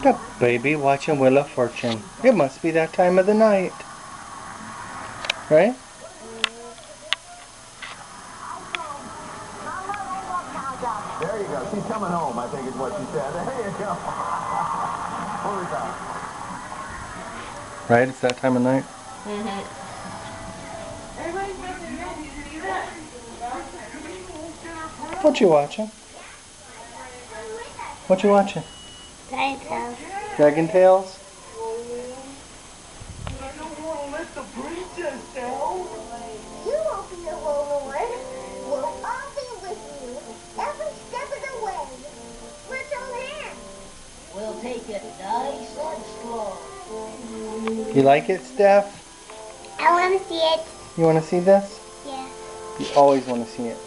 The baby watching Wheel of Fortune. It must be that time of the night. Right? There you go. She's coming home, I think is what she said. There you go. Holy cow. Right? It's that time of night. What you watching? What you watching? Dragon Tales. Dragon Tales? You won't be alone, Lord. We'll all be with you every step of the way. Let's hold hands. We'll take it nice and slow. You like it, Steph? I want to see it. You want to see this? Yeah. You always want to see it.